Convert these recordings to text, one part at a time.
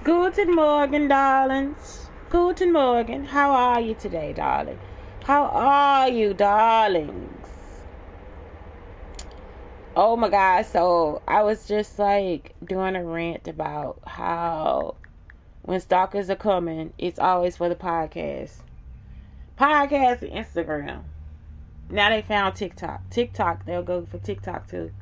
Guten Morgen, darlings. Guten Morgen. How are you today, darling? How are you, darlings? Oh my God. So I was just like doing a rant about how when stalkers are coming, it's always for the podcast. Podcast and Instagram. Now they found TikTok. TikTok, they'll go for TikTok too.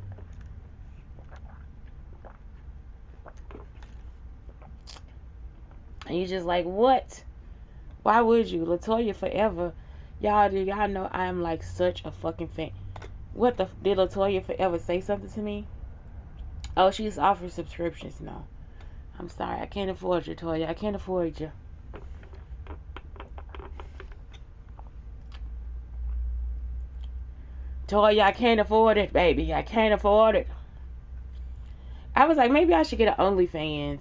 And you just like, what? Why would you? Latoya forever. Y'all, do y'all know I am like such a fucking fan? What the? Did Latoya forever say something to me? Oh, she's offering subscriptions. No. I'm sorry. I can't afford you, Toya. I can't afford you. Toya, I can't afford it, baby. I can't afford it. I was like, maybe I should get an OnlyFans.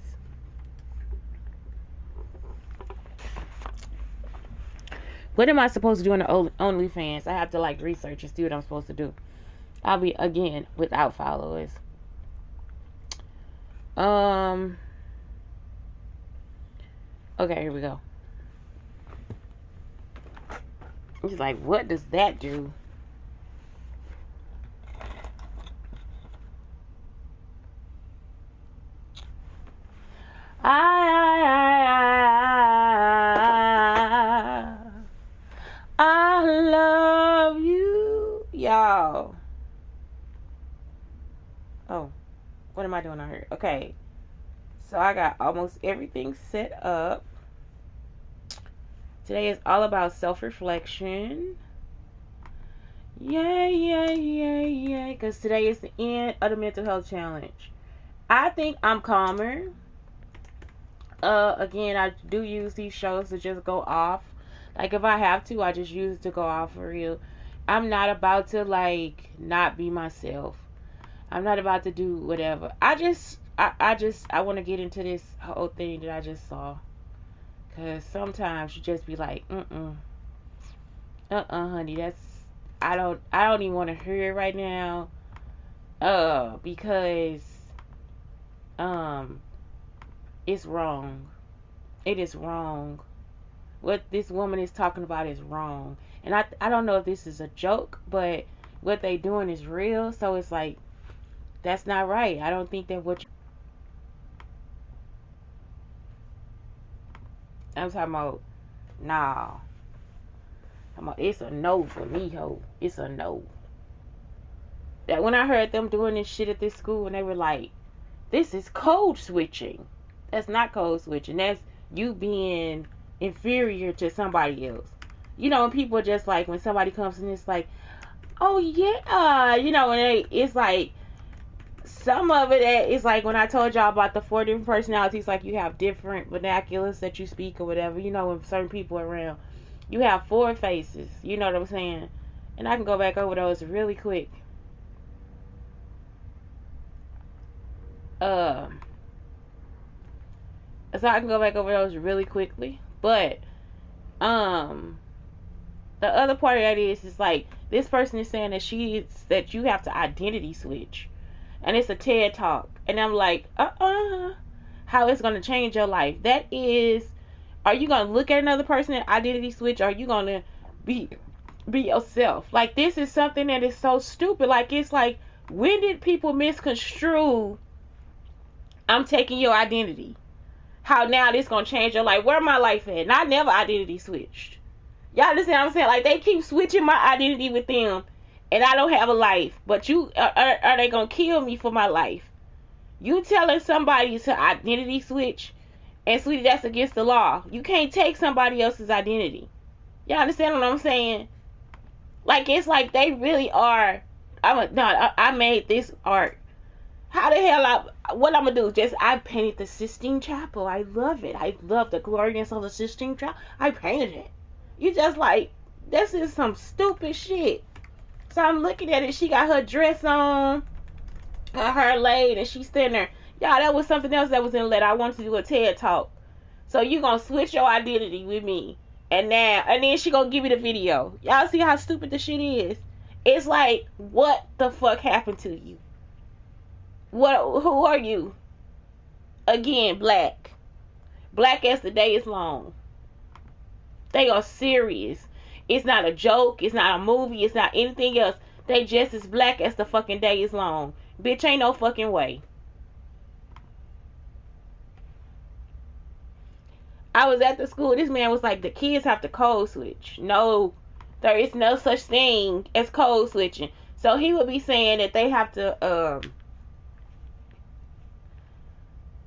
What am I supposed to do in the OnlyFans? I have to like research and see what I'm supposed to do. I'll be again without followers. Okay, here we go. He's like, what does that do? I love you, y'all. Oh, what am I doing on here? Okay, so I got almost everything set up. Today is all about self-reflection. Yay, because today is the end of the mental health challenge. I think I'm calmer. Again, I do use these shows to just go off. Like, if I have to, I just use it to go off for real. I'm not about to, like, not be myself. I'm not about to do whatever. I want to get into this whole thing that I just saw. Because sometimes you just be like, honey, that's, I don't even want to hear it right now. Because, it's wrong. It is wrong. What this woman is talking about is wrong. And I don't know if this is a joke, but what they doing is real. So it's like, that's not right. I don't think that what I'm talking about, nah. It's a no for me, ho. It's a no. That when I heard them doing this shit at this school and they were like, this is code switching. That's not code switching. That's you being inferior to somebody else. You know, when people just like, when somebody comes and it's like, oh yeah, you know, and it's like, some of it is like when I told y'all about the 4 different personalities, like you have different vernaculars that you speak or whatever, you know, when certain people are around, you have 4 faces, you know what I'm saying? And I can go back over those really quick. So I can go back over those really quickly. But the other part of that is like this person is saying that you have to identity switch. And it's a TED talk. And I'm like, how it's gonna change your life. That is, are you gonna look at another person and identity switch, or are you gonna be yourself? Like, this is something that is so stupid. Like, it's like, when did people misconstrue I'm taking your identity? How now this gonna change your life? Where my life at? And I never identity switched. Y'all understand what I'm saying? Like, they keep switching my identity with them, and I don't have a life. But you are they gonna kill me for my life? You telling somebody to identity switch, and sweetie, that's against the law. You can't take somebody else's identity. Y'all understand what I'm saying? Like, it's like they really are. I made this art. How the hell what I'm gonna do? Just, I painted the Sistine Chapel. I love it. I love the glorious of the Sistine Chapel. I painted it. You just like, this is some stupid shit. So I'm looking at it. She got her dress on, her hair laid, and she's standing there. Y'all, that was something else that was in the letter. I wanted to do a TED talk. So you gonna switch your identity with me, and then she gonna give me the video. Y'all see how stupid the shit is? It's like, what the fuck happened to you? Who are you? Again, black. black as the day is long. They are serious. It's not a joke. It's not a movie. It's not anything else. They just as black as the fucking day is long. Bitch, ain't no fucking way. I was at the school. This man was like, the kids have to code switch. No, there is no such thing as code switching. So he would be saying that they have to,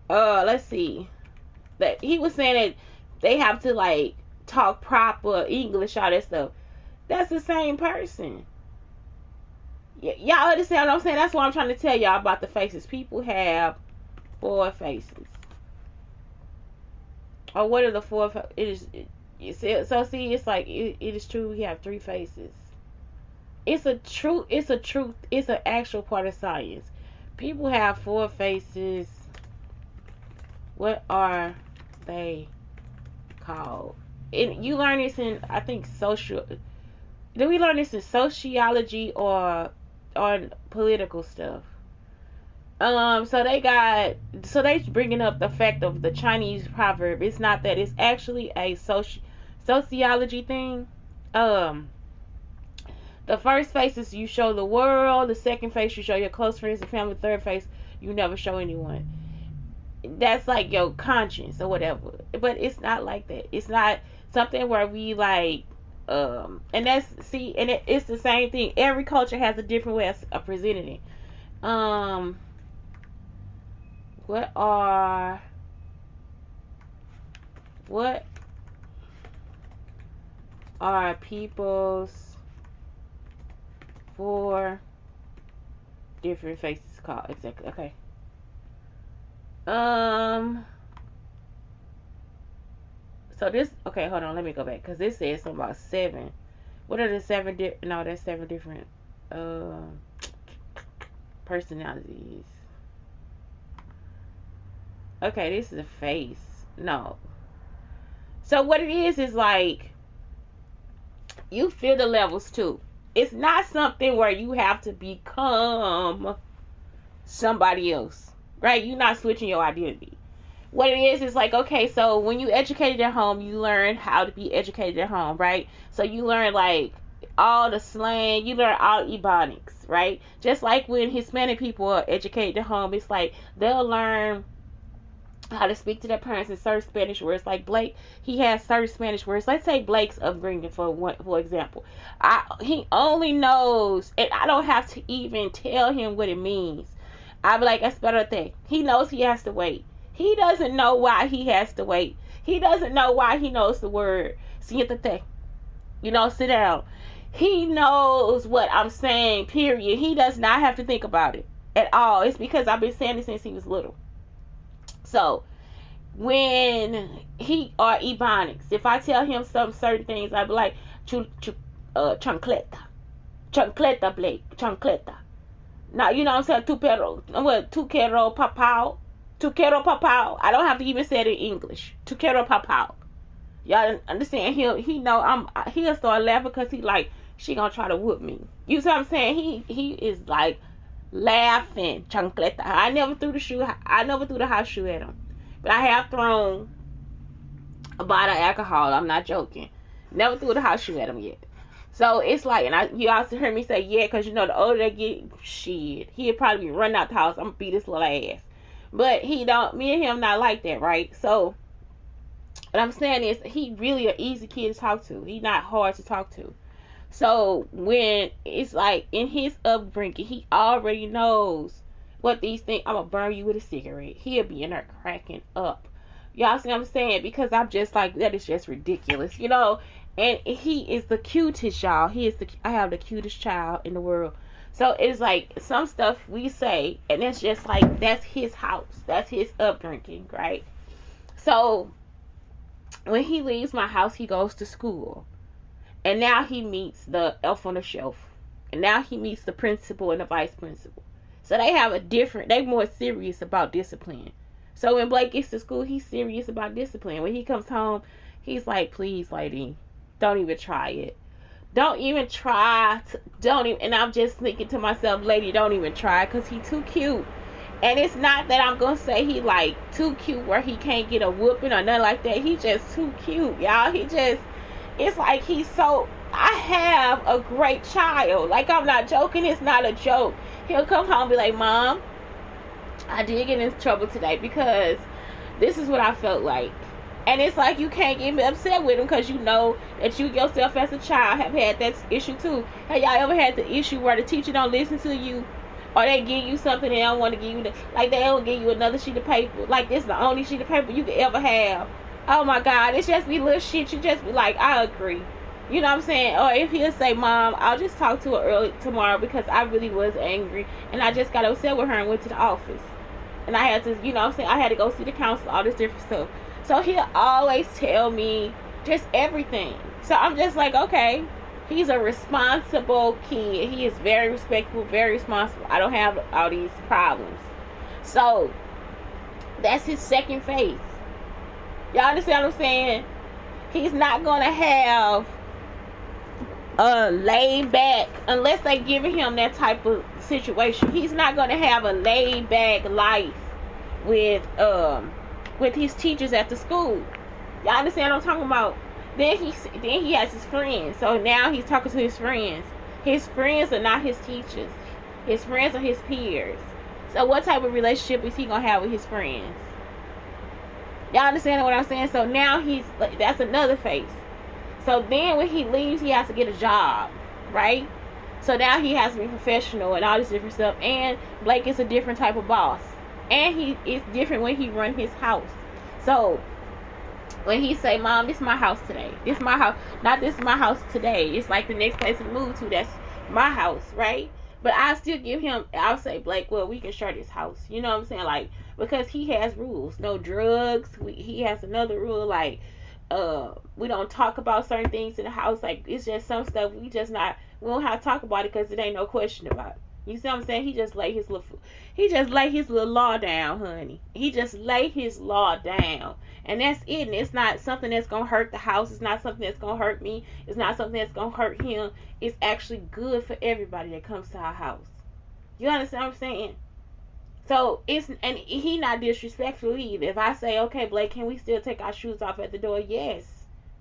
let's see. That he was saying that they have to, like, talk proper English, all that stuff. That's the same person. Y'all understand what I'm saying? That's what I'm trying to tell y'all about the faces. People have 4 faces. Or what are the 4? So see, it's like it is true. We have 3 faces. It's a truth. It's an actual part of science. People have 4 faces. What are they called? And you learn this in, I think, social. Did we learn this in sociology or political stuff? So they bringing up the fact of the Chinese proverb. It's not that. It's actually a sociology thing. The first face is you show the world. The second face you show your close friends and family. The third face you never show anyone. That's like your conscience or whatever. But it's not like that. It's not something where we like. And that's it's the same thing. Every culture has a different way of presenting it. What are people's 4 different faces called? Exactly. Okay. So this, okay, hold on, let me go back, because this says something about 7. What are the 7 no, that's 7 different personalities. Okay, this is a face. No. So what it is like, you feel the levels too. It's not something where you have to become somebody else, right? You're not switching your identity. What it is like, okay, so when you educated at home, you learn how to be educated at home, right? So you learn like all the slang, you learn all ebonics, right? Just like when Hispanic people are educated at home, it's like they'll learn how to speak to their parents in certain Spanish words. Like Blake, he has certain Spanish words. Let's say Blake's upbringing, for example. He only knows, and I don't have to even tell him what it means. I'll be like, espérate. He knows he has to wait. He doesn't know why he has to wait. He doesn't know why he knows the word siéntate. Sit down. He knows what I'm saying, period. He does not have to think about it at all. It's because I've been saying it since he was little. So, when he are ebonics, if I tell him some certain things, I'd be like, chancleta. Chancleta, Blake. Chancleta. Now, you know what I'm saying? Tu quiero papao. Tu quiero papao. I don't have to even say it in English. Tu quiero papao. Y'all understand? He know he'll start laughing because he like, she gonna try to whoop me. You see what I'm saying? He is like laughing. Chancleta. I never threw the house shoe at him. But I have thrown a bottle of alcohol. I'm not joking. Never threw the house shoe at him yet. So it's like, and you also heard me say, yeah, because the older they get, shit, he'll probably be running out the house. I'm gonna beat his little ass. But me and him not like that, right? So what I'm saying is, he really an easy kid to talk to. He not hard to talk to. So when it's like in his upbringing, he already knows what these things. I'm gonna burn you with a cigarette. He'll be in there cracking up. Y'all see what I'm saying? Because I'm just like, that is just ridiculous, And he is the cutest, y'all. I have the cutest child in the world. So it's like some stuff we say, and it's just like, that's his house. That's his upbringing, right? So when he leaves my house, he goes to school. And now he meets the elf on the shelf. And now he meets the principal and the vice principal. So they more serious about discipline. So when Blake gets to school, he's serious about discipline. When he comes home, he's like, please, lady, don't even try it. Don't even try. And I'm just thinking to myself, lady, don't even try, because he's too cute. And it's not that I'm gonna say he like too cute where he can't get a whooping or nothing like that. He just too cute, y'all. He just, it's like he's so, I have a great child. Like, I'm not joking. It's not a joke. He'll come home and be like, Mom, I did get in trouble today because this is what I felt like. And it's like you can't get upset with him because you know that you yourself as a child have had that issue too. Have y'all ever had the issue where the teacher don't listen to you, or they give you something they don't want to give you, like they don't give you another sheet of paper, like this is the only sheet of paper you could ever have? Oh my God, it's just be little shit. You just be like, I agree. You know what I'm saying? Or if he'll say, Mom, I'll just talk to her early tomorrow because I really was angry and I just got upset with her and went to the office. And I had to, you know what I'm saying, I had to go see the counselor, all this different stuff. So he'll always tell me just everything. So I'm just like, okay, he's a responsible kid. He is very respectful, very responsible. I don't have all these problems. So that's his second phase. Y'all understand what I'm saying? He's not going to have a laid back, unless they giving him that type of situation. He's not going to have a laid back life with his teachers at the school. Y'all understand what I'm talking about? Then he has his friends. So now he's talking to his friends. His friends are not his teachers. His friends are his peers. So what type of relationship is he gonna have with his friends? Y'all understand what I'm saying? So now that's another phase. So then when he leaves, he has to get a job, right? So now he has to be professional and all this different stuff. And Blake is a different type of boss. And it's different when he run his house. So when he say, Mom, this is my house today. This is my house. Not this is my house today. It's like the next place to move to. That's my house, right? But I still give him, I'll say, Blake, well, we can share this house. You know what I'm saying? Like, because he has rules. No drugs. He has another rule, like, we don't talk about certain things in the house. Like, it's just some stuff we don't have to talk about it because it ain't no question about it. You see what I'm saying? He just lay his little law down, honey. He just lay his law down. And that's it. And it's not something that's going to hurt the house. It's not something that's going to hurt me. It's not something that's going to hurt him. It's actually good for everybody that comes to our house. You understand what I'm saying? So, and he not disrespectful either. If I say, okay, Blake, can we still take our shoes off at the door? Yes.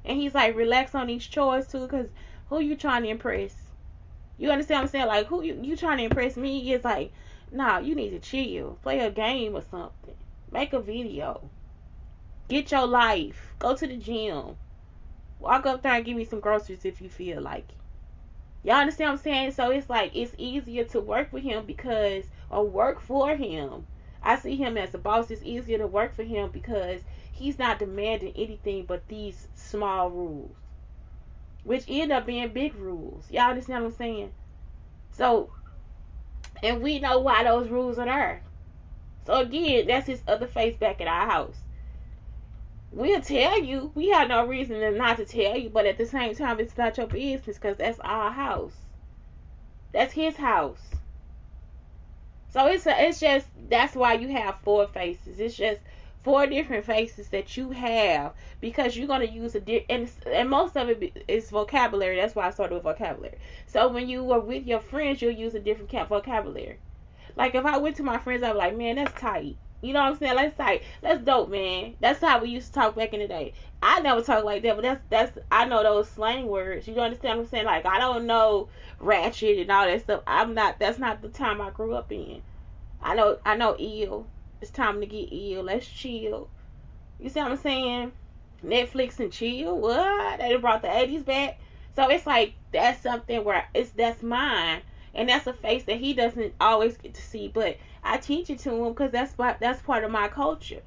And he's like, relax on these chores too, because who you trying to impress? You understand what I'm saying? Like, who you trying to impress me? It's like, nah, you need to chill. Play a game or something. Make a video. Get your life. Go to the gym. Walk up there and give me some groceries if you feel like it. Y'all understand what I'm saying? So it's like, it's easier to work with him or work for him. I see him as a boss. It's easier to work for him because he's not demanding anything but these small rules, which end up being big rules. Y'all understand what I'm saying? So, and we know why those rules are there. So again, that's his other face back at our house. We'll tell you. We have no reason not to tell you, but at the same time, it's not your business because that's our house. That's his house. So it's just, that's why you have 4 faces. It's just 4 different faces that you have because you're going to use and most of it is vocabulary. That's why I started with vocabulary. So when you are with your friends, you'll use a different vocabulary. Like if I went to my friends, I'd be like, man, that's tight. You know what I'm saying? That's tight. That's dope, man. That's how we used to talk back in the day. I never talk like that, but that's I know those slang words. You understand what I'm saying? Like I don't know ratchet and all that stuff. That's not the time I grew up in. I know ill. It's time to get ill. Let's chill. You see what I'm saying? Netflix and chill. What? They brought the 80s back. So it's like that's something where that's mine. And that's a face that he doesn't always get to see, but I teach it to him because that's part of my culture.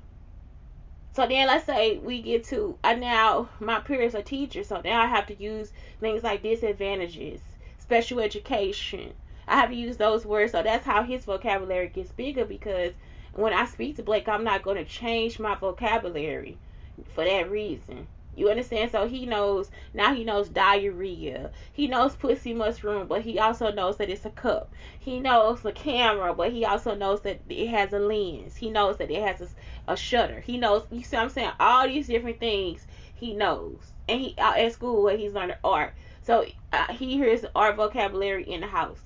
So then let's say we get to, now my peers are teachers, so now I have to use things like disadvantages, special education. I have to use those words, so that's how his vocabulary gets bigger because when I speak to Blake, I'm not going to change my vocabulary for that reason. You understand? So he knows diarrhea. He knows pussy mushroom, but he also knows that it's a cup. He knows the camera, but he also knows that it has a lens. He knows that it has a shutter. He knows, you see what I'm saying? All these different things he knows. And he at school where he's learning art. So he hears art vocabulary in the house.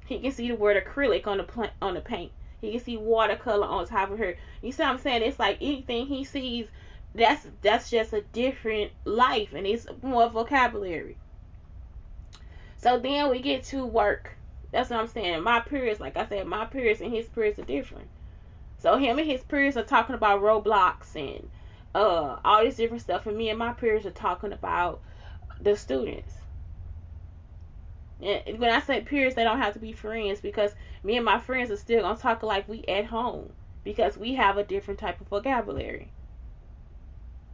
He can see the word acrylic on the paint. He can see watercolor on top of her. You see what I'm saying? It's like anything he sees, that's just a different life, and it's more vocabulary. So then we get to work. That's what I'm saying. My periods, like I said, my periods and his periods are different. So him and his peers are talking about Roblox and all this different stuff, and me and my peers are talking about the students. And when I say peers, they don't have to be friends, because me and my friends are still gonna talk like we at home, because we have a different type of vocabulary.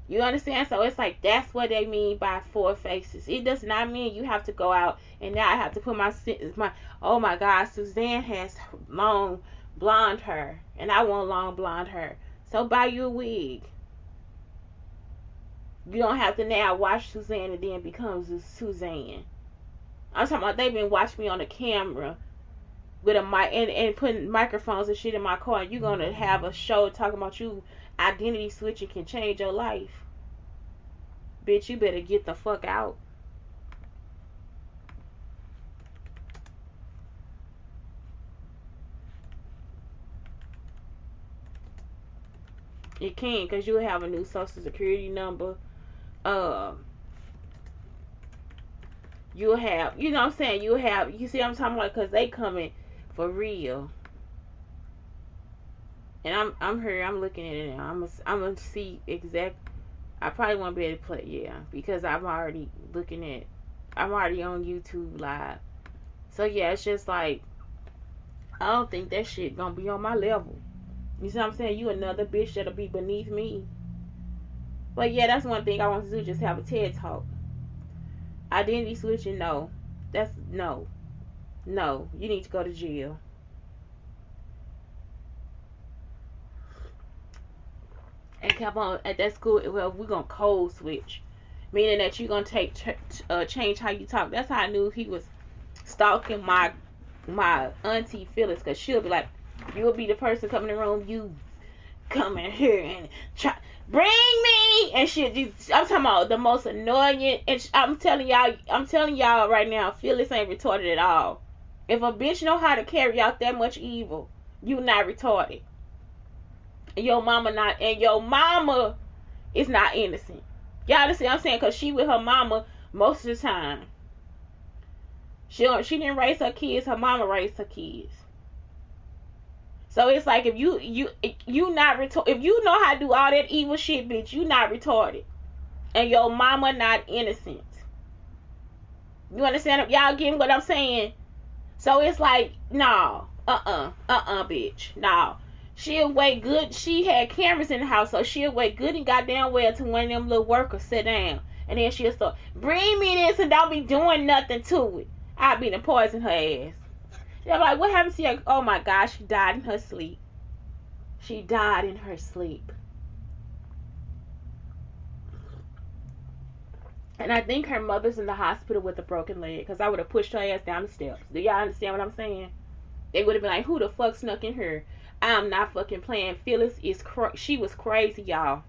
You understand? So it's like, that's what they mean by four faces. It does not mean you have to go out and now I have to put my oh my God, Suzanne has long blonde hair and I want long blonde hair, so buy you a wig. You don't have to now watch Suzanne and then becomes Suzanne. I'm talking about they've been watching me on the camera with a mic and putting microphones and shit in my car, and you're gonna have a show talking about you identity switching can change your life. Bitch, you better get the fuck out. You can't, because you'll have a new social security number. You'll have, you know what I'm saying? You'll have, you see what I'm talking about? Because they coming for real. And I'm here, I'm looking at it now. I'm gonna see exact. I probably won't be able to play, yeah, because I'm already on YouTube live. So yeah, it's just like, I don't think that shit gonna be on my level. You see what I'm saying? You another bitch that'll be beneath me. But yeah, that's one thing I want to do, just have a TED talk. Identity switching, no. That's no. No, you need to go to jail. And kept on at that school, well, we're gonna code switch. Meaning that you're gonna change how you talk. That's how I knew he was stalking my auntie Phyllis, because she'll be like, you'll be the person coming in the room, you come in here and try bring me, and shit. I'm talking about the most annoying, and I'm telling y'all right now, Phyllis ain't retarded at all. If a bitch know how to carry out that much evil, you not retarded. And your mama is not innocent. Y'all understand what I'm saying? Because she with her mama most of the time. She didn't raise her kids, her mama raised her kids. So it's like, if you not retarded, if you know how to do all that evil shit, bitch, you not retarded, and your mama not innocent. You understand? Y'all getting what I'm saying? So it's like, no, bitch, no. She'll wait good. She had cameras in the house, so she'll wait good and goddamn well to one of them little workers sit down, and then she'll start, bring me this, and don't be doing nothing to it. I'll be to poison her ass. They're like, what happened to you? Oh my God, she died in her sleep. She died in her sleep. And I think her mother's in the hospital with a broken leg, because I would have pushed her ass down the steps. Do y'all understand what I'm saying? They would have been like, who the fuck snuck in here? I'm not fucking playing. Phyllis she was crazy, y'all.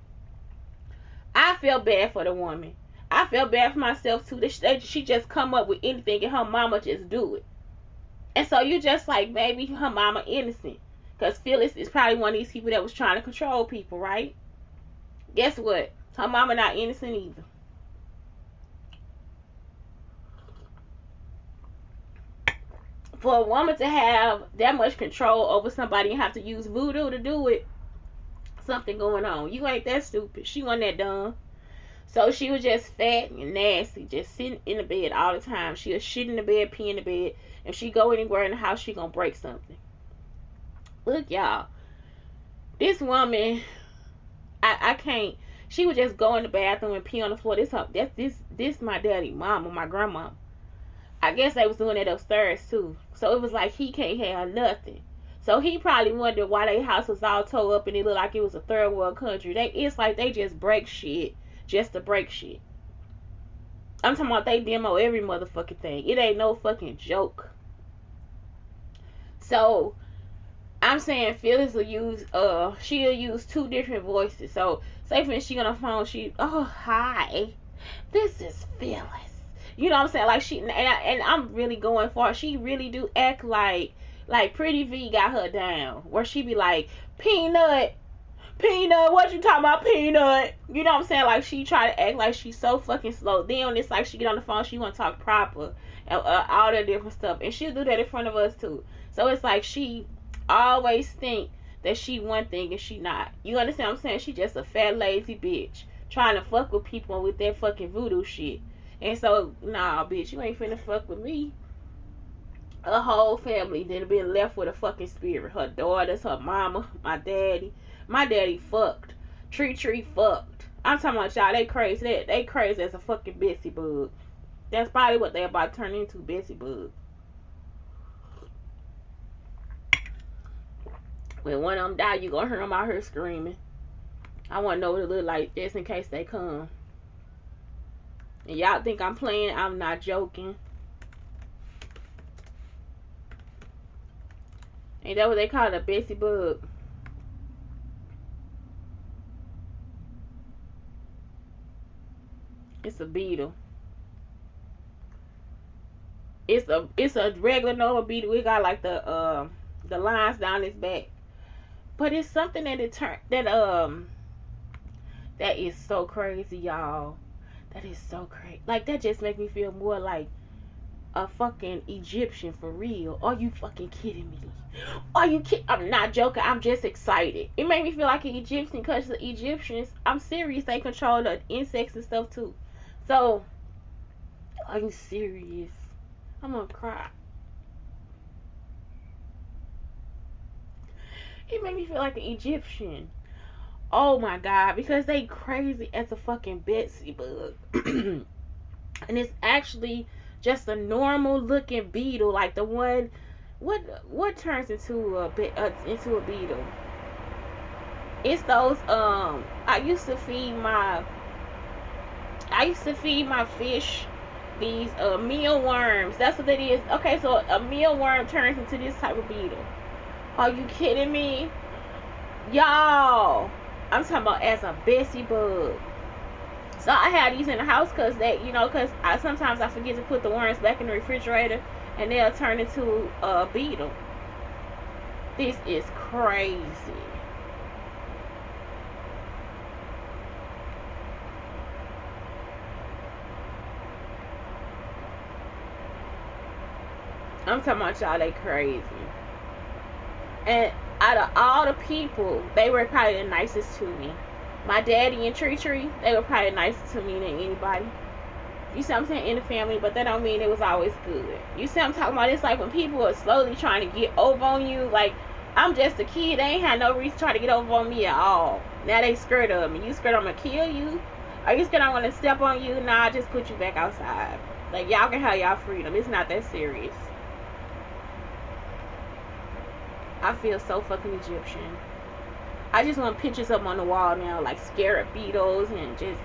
I felt bad for the woman. I felt bad for myself too. She just come up with anything and her mama just do it. And so you just like, maybe her mama innocent. Because Phyllis is probably one of these people that was trying to control people, right? Guess what? Her mama not innocent either. For a woman to have that much control over somebody and have to use voodoo to do it, something going on. You ain't that stupid. She wasn't that dumb. So she was just fat and nasty, just sitting in the bed all the time. She'll shit in the bed, pee in the bed. If she go anywhere in the house, she gonna break something. Look, y'all, this woman, I can't. She would just go in the bathroom and pee on the floor. This my daddy, mama, my grandma. I guess they was doing it upstairs too. So it was like he can't have nothing. So he probably wondered why their house was all tore up and it looked like it was a third world country. It's like they just break shit just to break shit. I'm talking about they demo every motherfucking thing. It ain't no fucking joke. So I'm saying Phyllis will use she'll use two different voices. So say for instance, she on the phone, oh hi, this is Phyllis. You know what I'm saying? Like and I'm really going for it. She really do act like Like Pretty V got her down, where she be like, Peanut, Peanut, what you talking about, Peanut? You know what I'm saying? Like she try to act like she's so fucking slow. Then when it's like she get on the phone, she want to talk proper, and all that different stuff, and she'll do that in front of us too. So it's like she always think that she one thing and she not. You understand what I'm saying? She just a fat lazy bitch trying to fuck with people with that fucking voodoo shit. And so, nah, bitch, you ain't finna fuck with me. A whole family then been left with a fucking spirit. Her daughters, her mama, my daddy. My daddy fucked. Tree fucked. I'm talking about y'all, they crazy. They crazy as a fucking Bessie bug. That's probably what they about to turn into, Bessie bug. When one of them die, you gonna hear them out here screaming. I wanna know what it look like just in case they come. And y'all think I'm playing, I'm not joking. Ain't that what they call it, a Bessie bug? It's a beetle. It's a regular normal beetle. We got like the lines down its back. But it's something that is so crazy, y'all. That is so crazy. Like that just make me feel more like a fucking Egyptian for real. Are you fucking kidding me? Are you kidding? I'm not joking. I'm just excited. It made me feel like an Egyptian because the Egyptians, I'm serious, they control the insects and stuff too. So, are you serious? I'm gonna cry. It made me feel like an Egyptian. Oh my god, because they crazy as a fucking Betsy bug. And it's actually just a normal looking beetle, like the one. What turns into a beetle? It's those I used to feed my fish these mealworms. That's what it is. Okay, so a mealworm turns into this type of beetle. Are you kidding me? Y'all, I'm talking about as a Bessie bug. So I had these in the house because that, because sometimes I forget to put the worms back in the refrigerator and they'll turn into a beetle. This is crazy. I'm talking about y'all, they crazy. And out of all the people, they were probably the nicest to me. My daddy and Tree, they were probably nicer to me than anybody. You see what I'm saying? In the family, but that don't mean it was always good. You see what I'm talking about? It's like when people are slowly trying to get over on you, like, I'm just a kid. They ain't had no reason to try to get over on me at all. Now they scared of me. You scared I'm gonna kill you? Are you scared I'm gonna step on you? Nah, I just put you back outside. Like, y'all can have y'all freedom. It's not that serious. I feel so fucking Egyptian. I just want pictures up on the wall now, like scarab beetles and just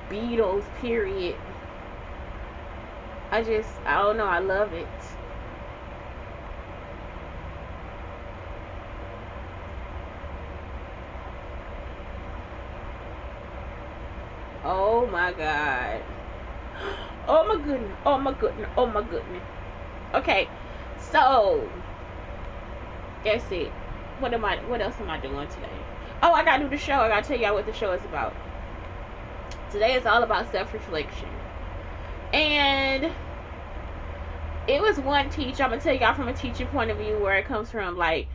beetles, period. I don't know, I love it. Oh my god. Oh my goodness, oh my goodness, oh my goodness. Okay, so that's it. What else am I doing today? Oh, I gotta do the show. I gotta tell y'all what the show is about. Today is all about self-reflection. And it was one teacher, I'm gonna tell y'all from a teacher point of view where it comes from. Like,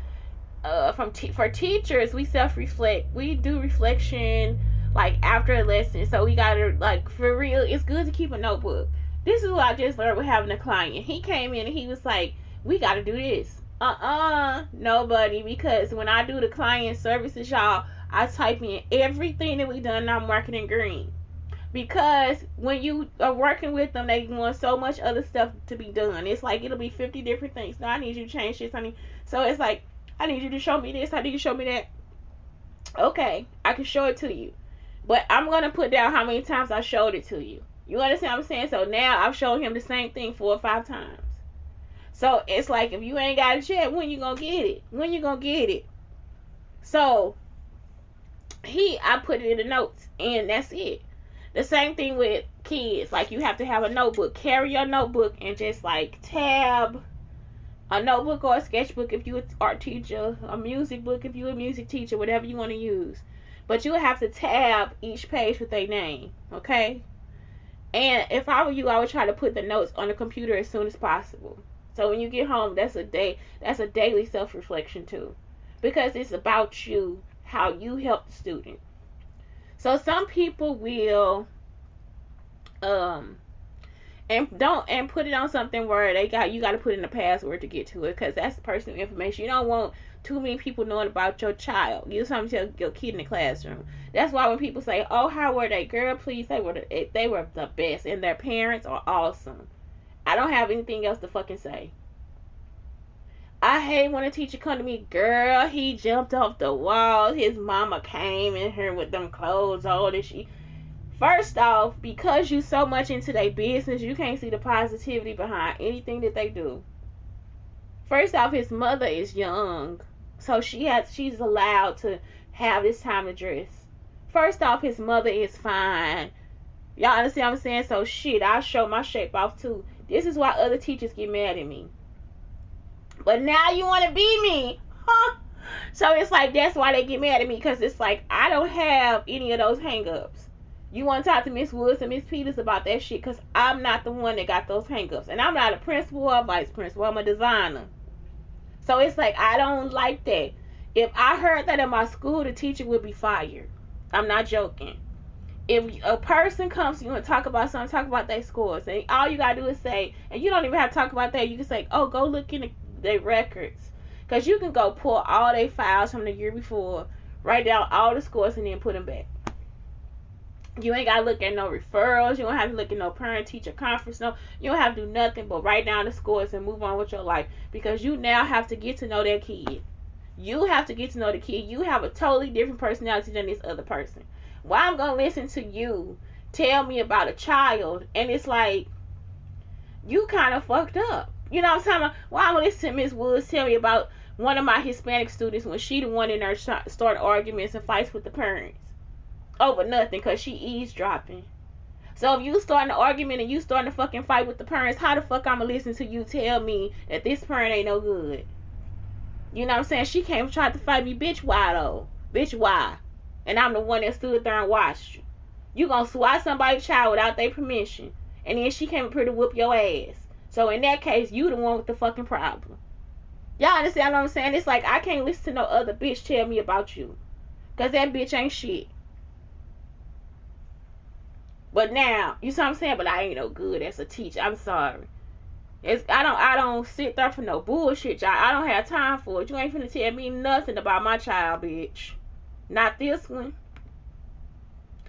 for teachers, we self-reflect. We do reflection like after a lesson. So we gotta, like, for real, it's good to keep a notebook. This is what I just learned with having a client. He came in and he was like, we gotta do this. Nobody, because when I do the client services, y'all, I type in everything that we done and I'm marking in green. Because when you are working with them, they want so much other stuff to be done. It's like it'll be 50 different things. Now I need you to change this, honey. So it's like, I need you to show me this, I need you to show me that. Okay, I can show it to you. But I'm gonna put down how many times I showed it to you. You understand what I'm saying? So now I've shown him the same thing 4 or 5 times. So it's like, if you ain't got it yet, when you gonna get it? When you gonna get it? So I put it in the notes, and that's it. The same thing with kids. Like, you have to have a notebook. Carry your notebook and just like tab A notebook or a sketchbook if you're an art teacher, a music book if you're a music teacher, whatever you want to use. But you have to tab each page with their name, okay? And if I were you, I would try to put the notes on the computer as soon as possible. So when you get home, that's a daily self-reflection too. Because it's about you, how you help the student. So some people will and put it on something where you got to put in a password to get to it, because that's personal information. You don't want too many people knowing about your child. You something to your kid in the classroom. That's why when people say, "Oh, how were they?" Girl, please, they were the best, and their parents are awesome. I don't have anything else to fucking say. I hate when a teacher come to me, girl, he jumped off the wall. His mama came in here with them clothes on, and she. First off, because you so much into their business, you can't see the positivity behind anything that they do. First off, his mother is young, so she's allowed to have this time to dress. First off, his mother is fine. Y'all understand what I'm saying? So shit, I'll show my shape off too. This is why other teachers get mad at me. But now you want to be me, huh? So it's like, that's why they get mad at me, because it's like, I don't have any of those hang-ups. You want to talk to Miss Woods and Miss Peters about that shit, because I'm not the one that got those hang-ups. And I'm not a principal or a vice principal. I'm a designer. So it's like, I don't like that. If I heard that in my school, the teacher would be fired. I'm not joking. If a person comes to you and talk about something, talk about their scores. And all you got to do is say, and you don't even have to talk about that. You can say, oh, go look in their records. Because you can go pull all their files from the year before, write down all the scores, and then put them back. You ain't got to look at no referrals. You don't have to look at no parent-teacher conference. No, you don't have to do nothing but write down the scores and move on with your life. Because you now have to get to know that kid. You have to get to know the kid. You have a totally different personality than this other person. Why I'm going to listen to you tell me about a child, and it's like, you kind of fucked up. You know what I'm talking about? Why I'm going to listen to Miss Woods tell me about one of my Hispanic students when she the one in there starting arguments and fights with the parents over nothing because she eavesdropping. So if you starting an argument and you starting to fucking fight with the parents, how the fuck I'ma listen to you tell me that this parent ain't no good? You know what I'm saying? She came and tried to fight me, bitch, why though? Bitch, why? And I'm the one that stood there and watched you. You gonna swat somebody's child without their permission, and then she came up here to whoop your ass. So in that case, you the one with the fucking problem. Y'all understand what I'm saying? It's like, I can't listen to no other bitch tell me about you, cause that bitch ain't shit. But now, you see what I'm saying? But I ain't no good as a teacher. I'm sorry. I don't sit there for no bullshit, y'all. I don't have time for it. You ain't finna tell me nothing about my child, bitch. Not this one.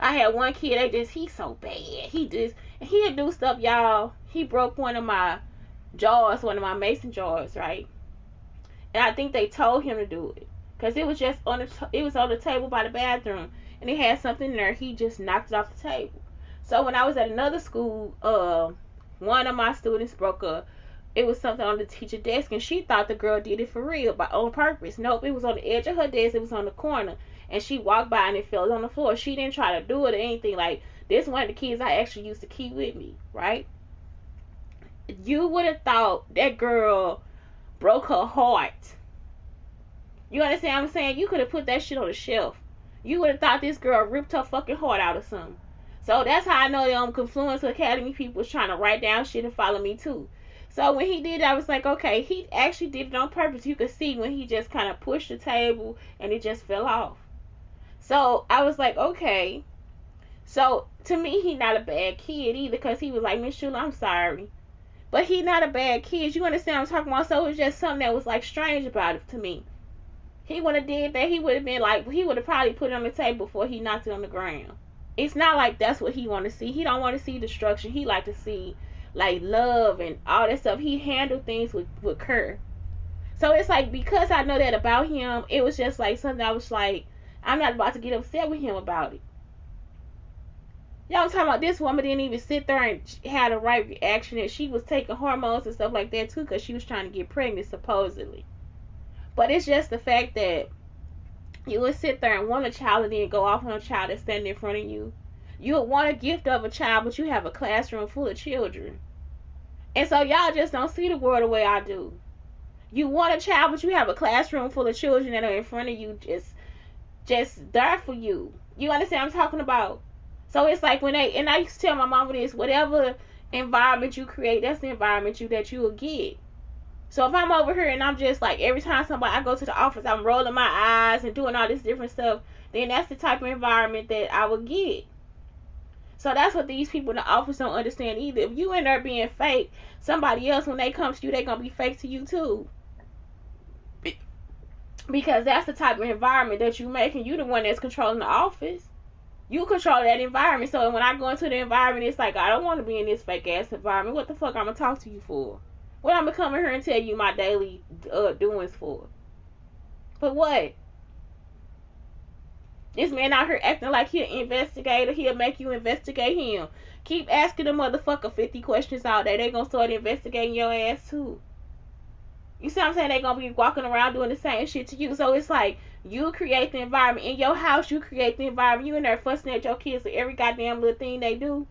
I had one kid, he's so bad. He'd do stuff, y'all. He broke one of my jars, one of my mason jars, right? And I think they told him to do it, cause it was just on the table by the bathroom, and it had something in there. He just knocked it off the table. So when I was at another school, one of my students it was something on the teacher desk, and she thought the girl did it for real, on purpose. Nope, it was on the edge of her desk. It was on the corner, and she walked by and it fell on the floor. She didn't try to do it or anything. Like, this one of the kids I actually used to keep with me, right? You would have thought that girl broke her heart. You understand what I'm saying? You could have put that shit on the shelf. You would have thought this girl ripped her fucking heart out or something. So that's how I know Confluence Academy people was trying to write down shit and follow me too. So when he did, I was like, okay, he actually did it on purpose. You could see when he just kind of pushed the table and it just fell off. So I was like, okay. So to me, he not a bad kid either, because he was like, Miss Shula, I'm sorry. But he not a bad kid. You understand what I'm talking about? So it was just something that was like strange about it to me. He would have did that. He would have been like, he would have probably put it on the table before he knocked it on the ground. It's not like that's what he want to see. He don't want to see destruction. He like to see like love and all that stuff. He handled things with care. So it's like, because I know that about him, it was just like something I was like, I'm not about to get upset with him about it. Y'all, I'm talking about, this woman didn't even sit there and had a right reaction, and she was taking hormones and stuff like that too, because she was trying to get pregnant supposedly. But it's just the fact that you would sit there and want a child and then go off on a child that's standing in front of you. You would want a gift of a child, but you have a classroom full of children. And so y'all just don't see the world the way I do. You want a child, but you have a classroom full of children that are in front of you, just there for you. You understand what I'm talking about? So it's like when and I used to tell my mama this, whatever environment you create, that's the environment that you will get. So if I'm over here and I'm just like, every time I go to the office, I'm rolling my eyes and doing all this different stuff, then that's the type of environment that I will get. So that's what these people in the office don't understand either. If you in there being fake, somebody else, when they come to you, they gonna be fake to you too. Because that's the type of environment that you make, and you the one that's controlling the office. You control that environment. So when I go into the environment, it's like, I don't want to be in this fake ass environment. What the fuck I'm gonna talk to you for? What I'm gonna come in here and tell you my daily doings for? But what? This man out here acting like he'll investigator. He'll make you investigate him. Keep asking the motherfucker 50 questions all day. They gonna start investigating your ass too. You see what I'm saying? They gonna be walking around doing the same shit to you. So it's like, you create the environment. In your house, you create the environment. You in there fussing at your kids for every goddamn little thing they do.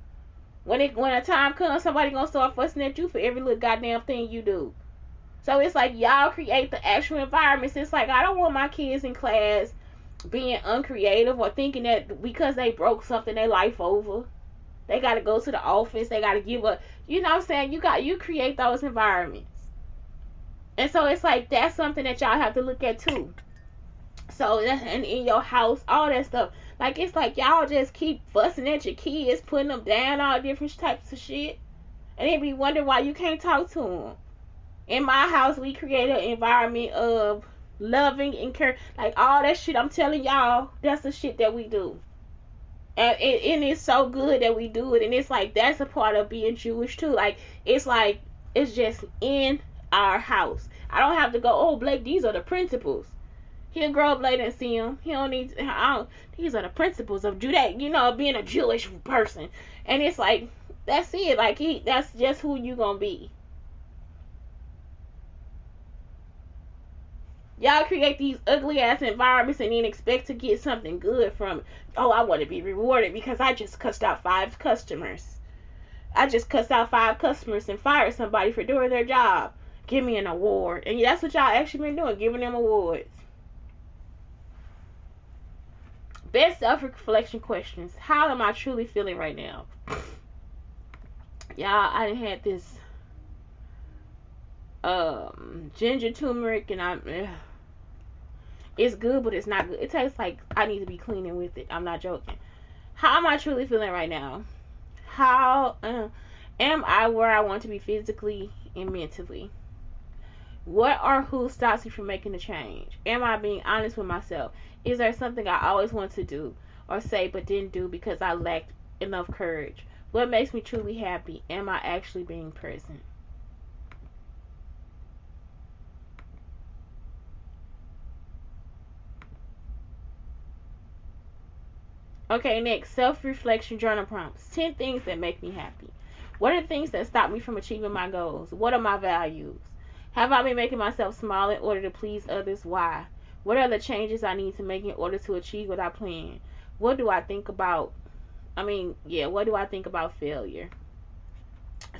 When a time comes, somebody gonna start fussing at you for every little goddamn thing you do. So it's like, y'all create the actual environments. It's like, I don't want my kids in class being uncreative or thinking that because they broke something, their life over. They gotta go to the office. They gotta give up. You know what I'm saying? You create those environments. And so it's like, that's something that y'all have to look at too. So that's, and in your house, all that stuff. Like, it's like y'all just keep fussing at your kids, putting them down, all different types of shit. And then be wondering why you can't talk to them. In my house, we create an environment of loving and care. Like, all that shit I'm telling y'all, that's the shit that we do. And it's so good that we do it. And it's like, that's a part of being Jewish too. Like, it's just in our house. I don't have to go, oh, Blake, these are the principles. He'll grow up later and see them. He don't need these are the principles of Judaism, being a Jewish person. And it's like, that's it. Like, that's just who you gonna be. Y'all create these ugly ass environments and then expect to get something good from it. Oh, I want to be rewarded because I just cussed out 5 customers. I just cussed out 5 customers and fired somebody for doing their job. Give me an award. And that's what y'all actually been doing, giving them awards. Best self-reflection questions. How am I truly feeling right now? Y'all, I done had this ginger turmeric, and it's good, but it's not good. It tastes like I need to be cleaning with it. I'm not joking. How am I truly feeling right now? How am I where I want to be physically and mentally? What or who stops me from making a change? Am I being honest with myself? Is there something I always want to do or say but didn't do because I lacked enough courage? What makes me truly happy? Am I actually being present? Okay, next, self-reflection journal prompts. 10 things that make me happy. What are the things that stop me from achieving my goals? What are my values? Have I been making myself small in order to please others? Why? What are the changes I need to make in order to achieve what I plan? What do I think about? What do I think about failure?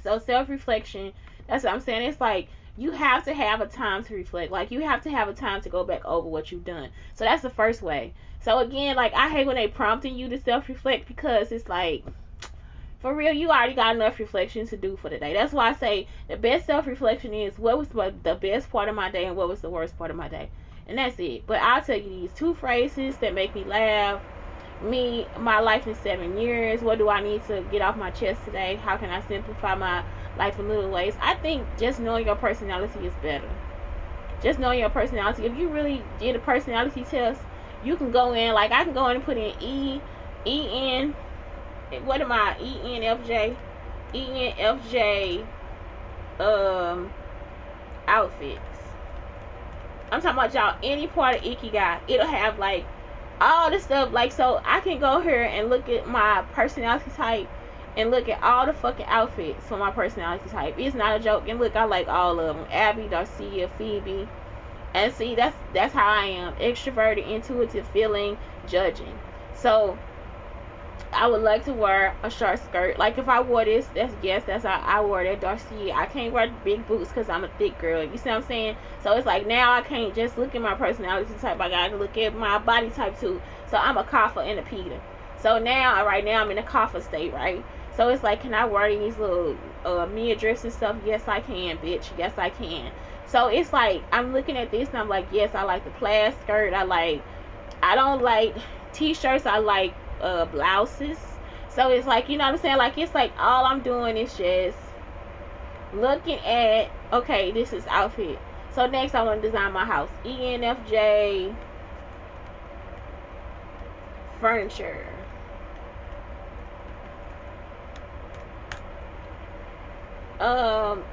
So self-reflection, that's what I'm saying. It's like, you have to have a time to reflect. Like, you have to have a time to go back over what you've done. So that's the first way. So again, like, I hate when they prompting you to self-reflect, because it's like, for real, you already got enough reflection to do for the day. That's why I say the best self-reflection is, what was the best part of my day and what was the worst part of my day. And that's it. But I'll tell you these 2 phrases that make me laugh. My life in 7 years. What do I need to get off my chest today? How can I simplify my life in little ways? I think just knowing your personality is better. Just knowing your personality. If you really did a personality test, you can go in, like, I can go in and put in EN, what am I? ENFJ outfits. I'm talking about, y'all, any part of Ikigai. It'll have like all the stuff. Like, so I can go here and look at my personality type and look at all the fucking outfits for my personality type. It's not a joke. And look, I like all of them. Abby, Darcia, Phoebe. And see, that's how I am. Extroverted, intuitive, feeling, judging. So I would like to wear a short skirt. Like if I wore this, that's how I wore that Darcy. I can't wear big boots because I'm a thick girl. You see what I'm saying? So it's like now I can't just look at my personality type. I gotta look at my body type too. So I'm a Kaffa and a Peter. So now, right now, I'm in a Kaffa state, right? So it's like, can I wear these little mid dress and stuff? Yes, I can, bitch. Yes, I can. So it's like I'm looking at this and I'm like, yes, I like the plaid skirt. I don't like t-shirts. I like blouses. So it's like, you know what I'm saying? Like, it's like all I'm doing is just looking at, okay, this is outfit. So next I want to design my house. ENFJ furniture.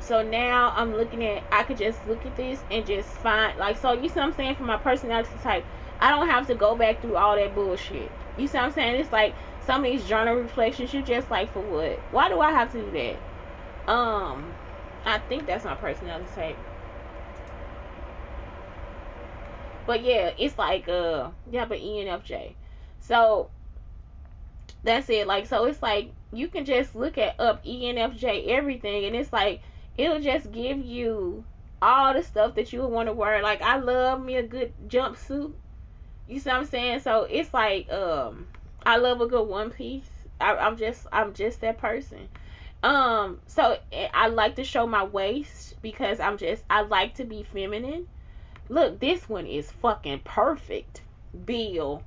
So now I'm looking at, I could just look at this and just find, like, so you see what I'm saying, for my personality type, I don't have to go back through all that bullshit. You see what I'm saying? It's like some of these journal reflections, you just like, for what? Why do I have to do that? I think that's my personality type. But yeah, it's like yeah, but ENFJ. So that's it. Like, so it's like you can just look at up ENFJ everything, and it's like it'll just give you all the stuff that you would want to wear. Like, I love me a good jumpsuit. You see what I'm saying? So it's like I love a good one piece. I'm just that person. So I like to show my waist because I like to be feminine. Look, this one is fucking perfect. Bill.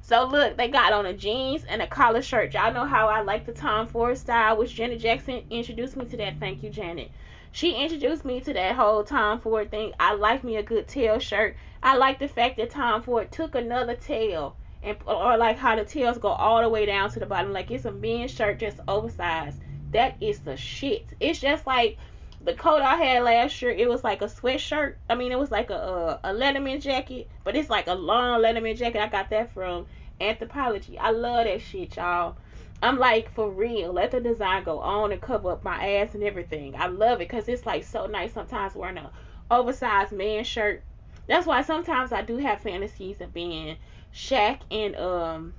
So look, they got on a jeans and a collar shirt. Y'all know how I like the Tom Ford style, which Janet Jackson introduced me to that. Thank you, Janet. She introduced me to that whole Tom Ford thing. I like me a good tail shirt. I like the fact that Tom Ford took another tail, and or like how the tails go all the way down to the bottom, like it's a men's shirt, just oversized. That is the shit. It's just like the coat I had last year. It was like a sweatshirt. I mean, it was like a Letterman jacket, but it's like a long Letterman jacket. I got that from Anthropology. I love that shit, y'all. I'm like, for real, let the design go on and cover up my ass and everything. I love it because it's like so nice sometimes wearing a oversized man shirt. That's why sometimes I do have fantasies of being Shaq and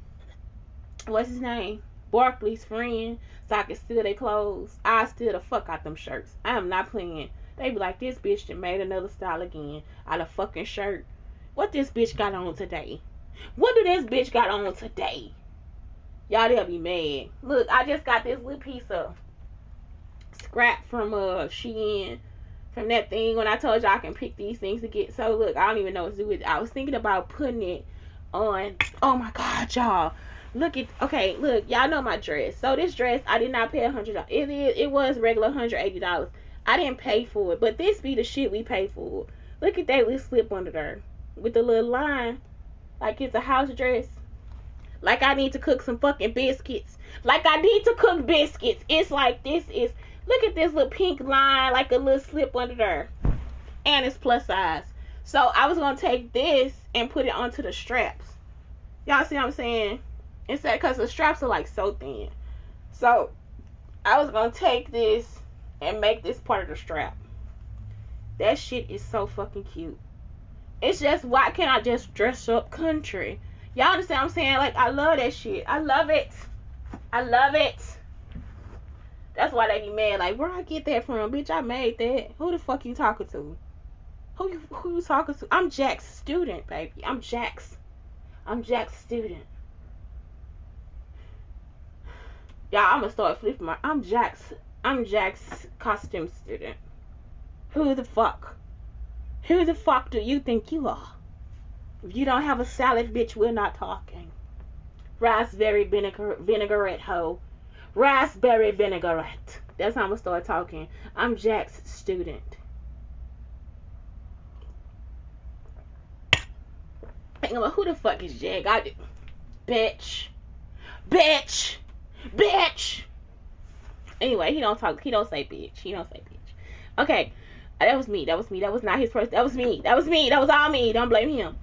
what's his name, Barkley's friend, so I can steal their clothes. I steal the fuck out them shirts. I am not playing. They be like, this bitch that made another style again out of fucking shirt. What this bitch got on today? What do this bitch got on today? Y'all, they'll be mad. Look, I just got this little piece of scrap from Shein, from that thing when I told y'all I can pick these things to get. So look, I don't even know what to do with it. I was thinking about putting it on. Oh my god, y'all. Look at, okay, look, y'all know my dress. So this dress, I did not pay $100. It was regular $180. I didn't pay for it, but this be the shit we pay for. Look at that little slip under there with the little line, like it's a house dress. Like I need to cook some fucking biscuits. Like I need to cook biscuits. It's like this is, look at this little pink line, like a little slip under there. And it's plus size. So I was going to take this and put it onto the straps. Y'all see what I'm saying? Instead, because the straps are like so thin. So I was going to take this and make this part of the strap. That shit is so fucking cute. It's just, why can't I just dress up country? Y'all understand what I'm saying? Like, I love that shit. I love it. I love it. That's why they be mad. Like, where I get that from? Bitch, I made that. Who the fuck you talking to? Who you talking to? I'm Jack's student, baby. I'm Jack's student. Y'all, I'm gonna start flipping my, I'm Jack's costume student. Who the fuck do you think you are? If you don't have a salad, bitch, we're not talking. Raspberry vinaigrette, hoe. Raspberry vinaigrette. That's how I'm gonna start talking. I'm Jack's student. Hang on, who the fuck is Jack? Bitch. Anyway, he don't say bitch. Okay, that was me. That was not his person. That was me. That was all me. Don't blame him.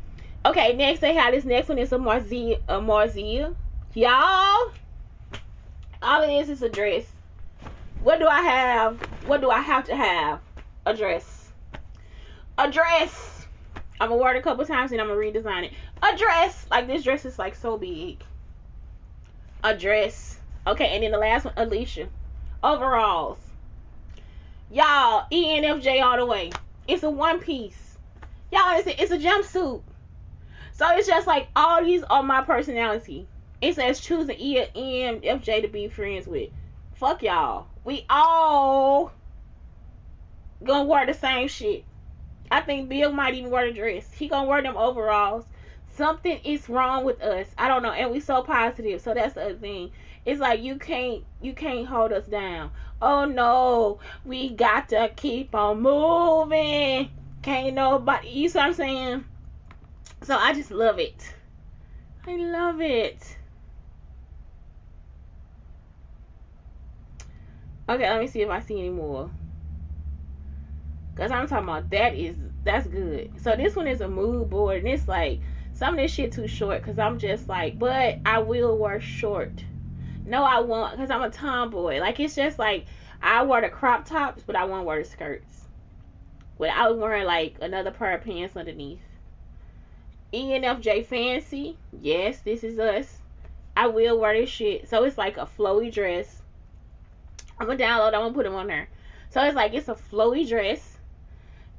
Okay, next they have this next one is a Marzia. Y'all, all it is a dress. What do I have? What do I have to have? A dress. I'm gonna wear it a couple times and I'm gonna redesign it. A dress. Like, this dress is like so big. A dress. Okay, and then the last one, Alicia. Overalls. Y'all, ENFJ all the way. It's a one piece. Y'all, it's a jumpsuit. So it's just like all these are my personality. It says choose an ENFJ to be friends with. Fuck y'all. We all gonna wear the same shit. I think Bill might even wear the dress. He gonna wear them overalls. Something is wrong with us. I don't know. And we so positive. So that's the other thing. It's like you can't hold us down. Oh no, we got to keep on moving. Can't nobody, you see what I'm saying? So I just love it. I love it. Okay, let me see if I see any more. Cause I'm talking about that's good. So this one is a mood board, and it's like some of this shit too short. Cause I'm just like, but I will wear short. No, I won't, cause I'm a tomboy. Like it's just like I wear the crop tops, but I won't wear the skirts. Without wearing like another pair of pants underneath. ENFJ fancy. Yes, this is us. I will wear this shit. So it's like a flowy dress. I'm gonna download. I'm gonna put them on there. So it's like it's a flowy dress,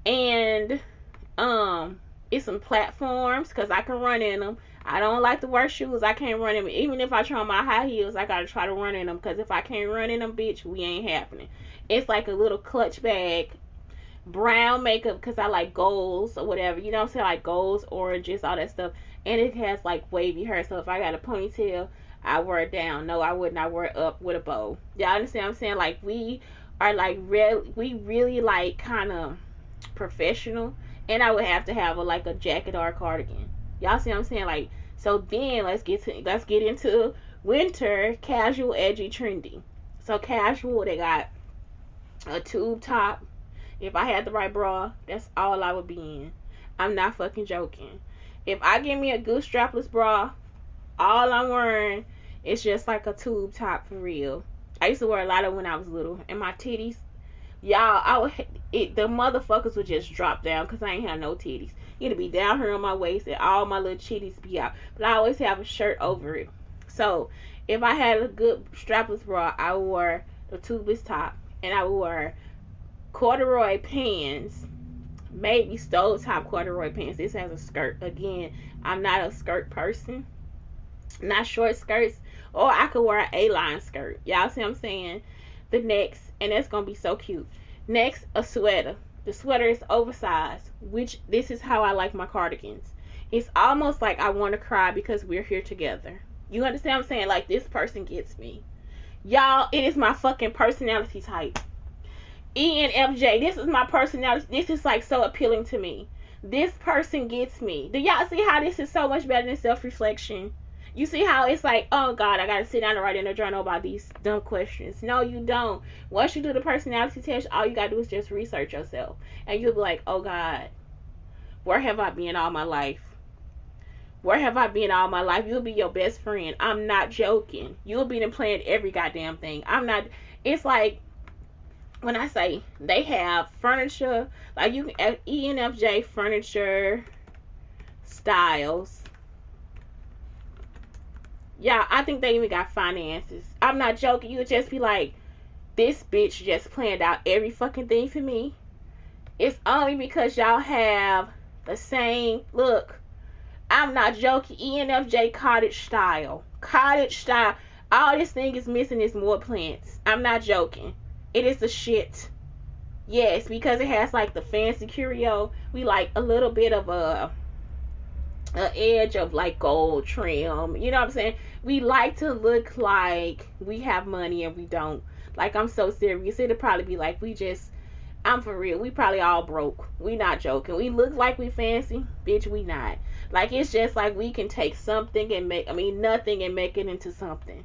and it's some platforms because I can run in them. I don't like to wear shoes. I can't run in them. Even if I try on my high heels, I gotta try to run in them because if I can't run in them, bitch, we ain't happening. It's like a little clutch bag. Brown makeup because I like golds or whatever. You know what I'm saying? Like golds, oranges, all that stuff. And it has like wavy hair. So if I got a ponytail, I wear it down. No, I wouldn't. I wear it up with a bow. Y'all understand what I'm saying? Like we are like we really like kind of professional. And I would have to have like a jacket or a cardigan. Y'all see what I'm saying? Like so then let's get into winter, casual, edgy, trendy. So casual, they got a tube top. If I had the right bra, that's all I would be in. I'm not fucking joking. If I give me a good strapless bra, all I'm wearing is just like a tube top for real. I used to wear a lot of when I was little. And my titties, y'all, the motherfuckers would just drop down because I ain't have no titties. It'd be down here on my waist and all my little titties be out. But I always have a shirt over it. So if I had a good strapless bra, I wore a tubeless top and I wore corduroy pants, maybe stove top corduroy pants. This has a skirt. Again, I'm not a skirt person, not short skirts, or I could wear an A-line skirt. Y'all see what I'm saying? The next, and that's gonna be so cute. Next, a sweater. The sweater is oversized, which this is how I like my cardigans. It's almost like I want to cry because we're here together. You understand what I'm saying? Like this person gets me. Y'all, it is my fucking personality type. ENFJ, this is my personality. This is like so appealing to me. This person gets me. Do y'all see how this is so much better than self-reflection? You see how it's like, oh God, I gotta sit down and write in a journal about these dumb questions. No, you don't. Once you do the personality test, all you gotta do is just research yourself. And you'll be like, oh God, where have I been all my life? Where have I been all my life? You'll be your best friend. I'm not joking. You'll be playing every goddamn thing. I'm not. It's like, when I say they have furniture, like you can ENFJ furniture styles. Yeah, I think they even got finances. I'm not joking. You would just be like, this bitch just planned out every fucking thing for me. It's only because y'all have the same look. I'm not joking. ENFJ cottage style. Cottage style. All this thing is missing is more plants. I'm not joking. It is the shit. Yes, because it has like the fancy curio. We like a little bit of a edge of like gold trim. You know what I'm saying? We like to look like we have money and we don't. Like I'm so serious. It'll probably be like I'm for real. We probably all broke. We not joking. We look like we fancy. Bitch, we not. Like it's just like we can take something and nothing and make it into something.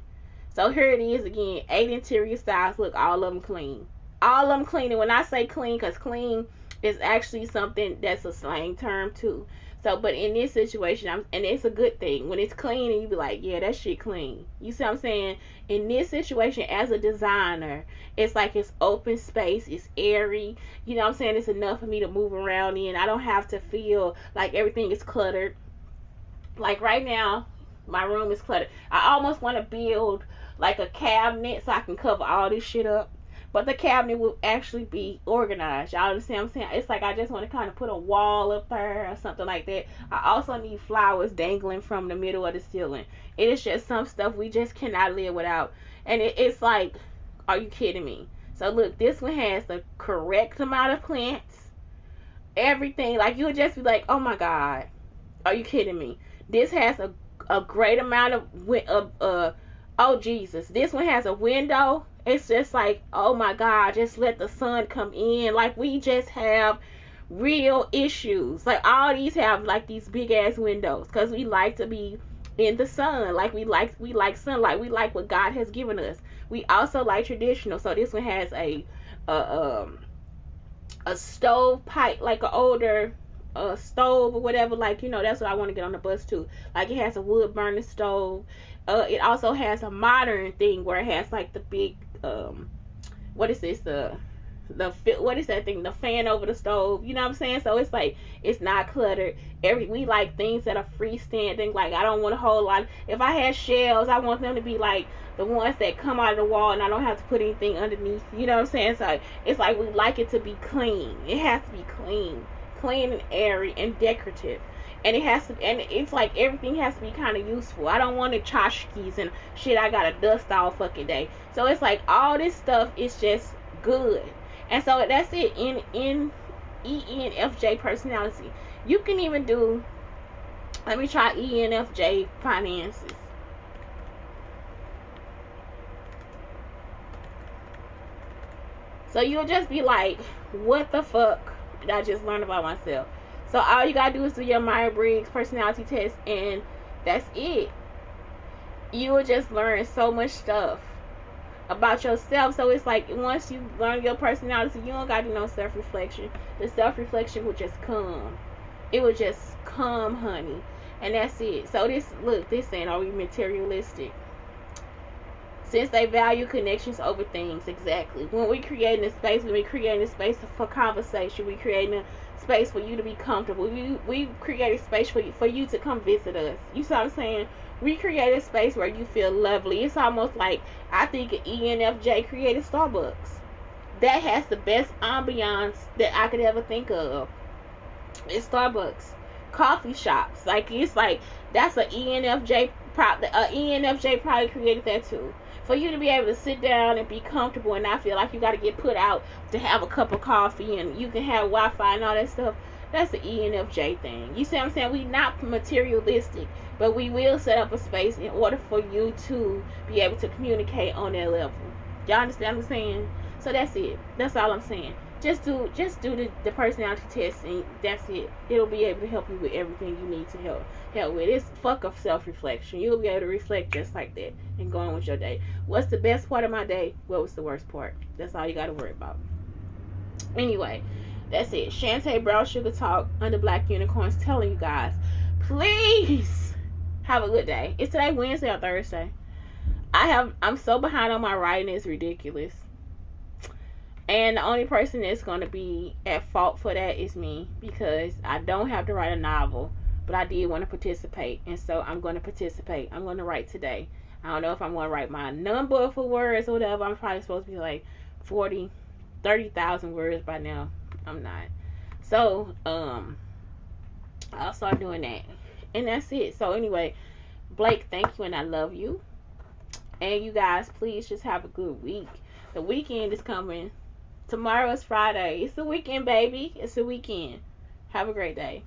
So here it is again. 8 interior styles. Look, all of them clean. All of them clean. And when I say clean, because clean is actually something that's a slang term too. So, but in this situation, and it's a good thing. When it's clean and you be like, yeah, that shit clean. You see what I'm saying? In this situation, as a designer, it's like it's open space. It's airy. You know what I'm saying? It's enough for me to move around in. I don't have to feel like everything is cluttered. Like right now, My room is cluttered. I almost want to build like a cabinet so I can cover all this shit up. But the cabinet will actually be organized. Y'all understand what I'm saying? It's like I just want to kind of put a wall up there or something like that. I also need flowers dangling from the middle of the ceiling. It is just some stuff we just cannot live without. And it's like, are you kidding me? So look, this one has the correct amount of plants. Everything. Like, you would just be like, oh my God. Are you kidding me? This has a great amount of oh Jesus. This one has a window. It's just like, oh my God, just let the sun come in. Like, we just have real issues. Like, all these have like these big ass windows because we like to be in the sun. Like, we like sunlight. We like what God has given us. We also like traditional. So this one has a stove pipe, like an older stove or whatever. Like, you know, that's what I want to get on the bus too. Like, it has a wood burning stove. It also has a modern thing where it has like the big what is this, what is that thing, the fan over the stove, you know what I'm saying? So it's like, it's not cluttered. We like things that are freestanding. Like, I don't want a whole lot. If I had shelves, I want them to be like the ones that come out of the wall and I don't have to put anything underneath, you know what I'm saying? So it's like, we like it to be clean. It has to be clean and airy and decorative. And it has to, and it's like everything has to be kind of useful. I don't want the tchotchkes and shit I gotta dust all fucking day. So it's like, all this stuff is just good. And so that's it. In ENFJ personality, you can even do, let me try ENFJ finances. So you'll just be like, what the fuck did I just learn about myself? So all you gotta do is do your Myers-Briggs personality test, and that's it. You will just learn so much stuff about yourself. So it's like, once you learn your personality, you don't gotta do no self-reflection. The self-reflection will just come. It will just come, honey. And that's it. So this ain't, are we materialistic? Since they value connections over things, exactly. When we creating a space, for conversation, we creating a space for you to be comfortable. We create a space for you to come visit us. You see what I'm saying? We create a space where you feel lovely. It's almost like, I think an ENFJ created Starbucks. That has the best ambiance that I could ever think of. It's Starbucks. Coffee shops. Like, it's like, that's an ENFJ. ENFJ probably created that too. For you to be able to sit down and be comfortable and not feel like you got to get put out to have a cup of coffee, and you can have Wi-Fi and all that stuff. That's the ENFJ thing. You see what I'm saying? We not materialistic, but we will set up a space in order for you to be able to communicate on that level. Y'all understand what I'm saying? So that's it. That's all I'm saying. Just do the personality test, and that's it. It'll be able to help you with everything you need to help with. It's fuck of self-reflection. You'll be able to reflect just like that and go on with your day. What's the best part of my day? What was the worst part? That's all you got to worry about. Anyway, that's it. Shante Brown Sugar Talk under Black Unicorns, telling you guys, please have a good day. Is today Wednesday or Thursday? I'm so behind on my writing, it's ridiculous. And the only person that's going to be at fault for that is me, because I don't have to write a novel, but I did want to participate, and so I'm going to participate. I'm going to write today. I don't know if I'm going to write my number for words or whatever. I'm probably supposed to be like 30,000 words by now. I'm not. So, I'll start doing that. And that's it. So anyway, Blake, thank you, and I love you. And you guys, please just have a good week. The weekend is coming. Tomorrow is Friday. It's the weekend, baby. It's the weekend. Have a great day.